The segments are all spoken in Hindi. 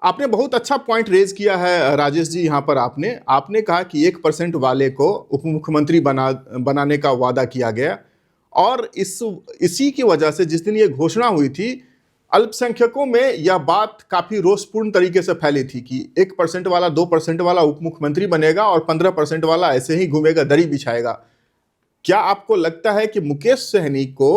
आपने बहुत अच्छा पॉइंट रेज किया है राजेश जी। यहाँ पर आपने कहा कि 1% वाले को उप मुख्यमंत्री बनाने का वादा किया गया, और इसी की वजह से जिस दिन ये घोषणा हुई थी, अल्पसंख्यकों में यह बात काफी रोषपूर्ण तरीके से फैली थी कि 1% वाला 2% वाला उप मुख्यमंत्री बनेगा और 15% वाला ऐसे ही घूमेगा, दरी बिछाएगा। क्या आपको लगता है कि मुकेश सहनी को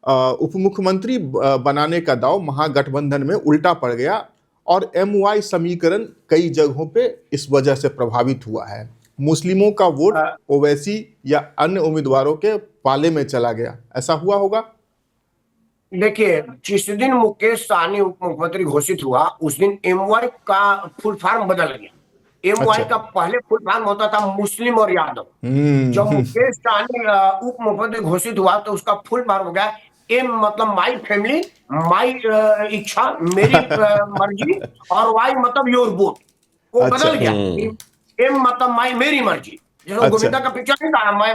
उप मुख्यमंत्री बनाने का दाव महागठबंधन में उल्टा पड़ गया और MY समीकरण कई जगहों पे इस वजह से प्रभावित हुआ है? मुस्लिमों का वोट ओवैसी या अन्य उम्मीदवारों के पाले में चला गया, ऐसा हुआ होगा? देखिए, जिस दिन मुकेश सहनी उप मुख्यमंत्री घोषित हुआ उस दिन MY का फुल फॉर्म बदल गया। MY का पहले फुल फॉर्म होता था मुस्लिम और यादव। जब मुकेश सहनी उप मुख्यमंत्री घोषित हुआ तो उसका फुल फॉर्म हो गया M मतलब माई फैमिली, माई इच्छा, मेरी मर्जी, और Y मतलब योर वोट। वो बदल गया। M मतलब माई, मेरी मर्जी। जैसे गोविंदा का पिक्चर नहीं था, मैं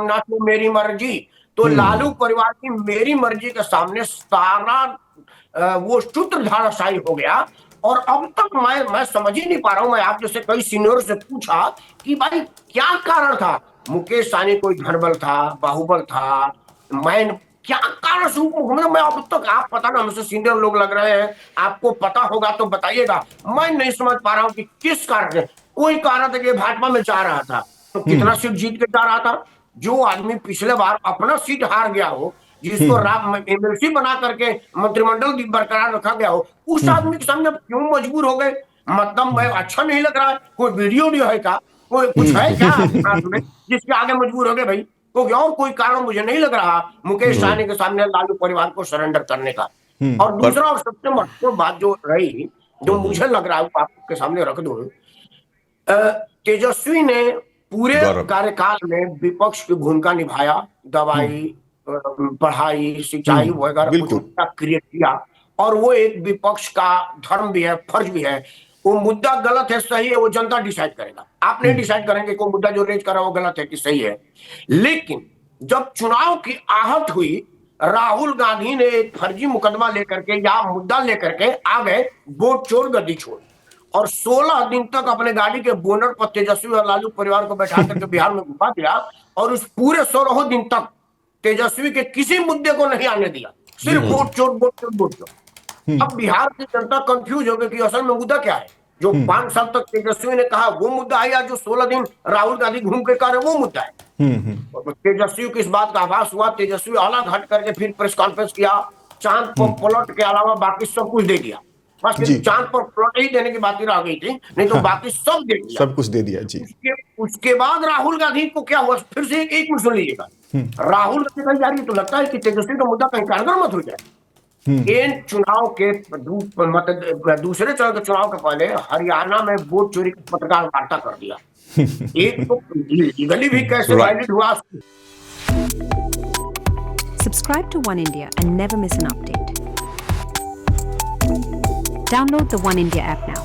नाचूं मेरी मर्जी। तो लालू परिवार की मेरी मर्जी के सामने सारा वो सूत्रधाराशाही हो गया। और अब तक मैं समझ ही नहीं पा रहा हूं। मैं आप जैसे कई सीनियर से पूछा कि भाई क्या कारण था। मुकेश सहनी कोई धनबल था, बाहुबल था, मैं क्या कारण से मैं अब तक, आप पता ना, हमसे सीनियर लोग लग रहे हैं, आपको पता होगा तो बताइएगा। मैं नहीं समझ पा रहा हूं कि किस कारण से। कोई कारण था कि भाजपा में जा रहा था तो कितना सीट जीत के जा रहा था। जो आदमी पिछले बार अपना सीट हार गया हो, जिसको MLC बना करके मंत्रिमंडल बरकरार रखा गया हो, उस आदमी के सामने क्यों मजबूर हो गए? मतलब मैं अच्छा नहीं लग रहा है? कोई वीडियो है क्या? कोई कुछ है क्या हाथ में जिसके आगे मजबूर हो गए भाई? क्योंकि और कोई कारण मुझे नहीं लग रहा मुकेश सहनी के सामने लालू परिवार को सरेंडर करने का। और दूसरा और सबसे महत्वपूर्ण बात जो रही, जो मुझे लग रहा है आपके सामने रख दूं, तेजस्वी ने पूरे कार्यकाल में विपक्ष की भूमिका निभाया। दवाई, पढ़ाई, सिंचाई वगैरह कुछ क्रिएट किया। और वो एक विपक्ष का धर्म भी है, फर्ज भी है। वो मुद्दा गलत है सही है वो जनता डिसाइड करेगा। आप नहीं डिसाइड करेंगे कोई मुद्दा जो रेज कर रहा है वो गलत है कि सही है। लेकिन जब चुनाव की आहट हुई, राहुल गांधी ने एक फर्जी मुकदमा लेकर के या मुद्दा लेकर के आ गए, वोट चोर गद्दी छोड़। और 16 दिन तक अपने गाड़ी के बोनट पर तेजस्वी और लालू परिवार को बैठा करके बिहार में घुमा दिया। और उस पूरे 16 दिन तक तेजस्वी के किसी मुद्दे को नहीं आने दिया, सिर्फ वोट चोर, वोट चोर, वोट चोर। अब बिहार की जनता कंफ्यूज हो गई कि असल में मुद्दा क्या है। जो 5 साल तक तेजस्वी ने कहा वो मुद्दा है, या जो 16 दिन राहुल गांधी घूम के कह रहे वो मुद्दा है। तेजस्वी को इस बात का आभास हुआ। तेजस्वी अलग हट करके फिर प्रेस कॉन्फ्रेंस किया। चांद पर प्लॉट के अलावा बाकी सब कुछ दे दिया। बस चांद पर प्लॉट ही देने की बात ही रह गई थी, नहीं तो बाकी सब दे दिया, सब कुछ दे दिया जी। उसके बाद राहुल गांधी को क्या हुआ, फिर से एक मिनट सुन लीजिएगा। राहुल गांधी कहीं यार ये तो लगता है कि तेजस्वी का मुद्दा कहीं कारगर मत हो जाए। इन चुनाव के दूसरे चरण के चुनाव के पहले हरियाणा में वोट चोरी का पत्रकार वार्ता कर दिया। एक तो लीगली भी कैसे वैलिड हुआ। Subscribe to One India and never miss an update. Download the One India app now.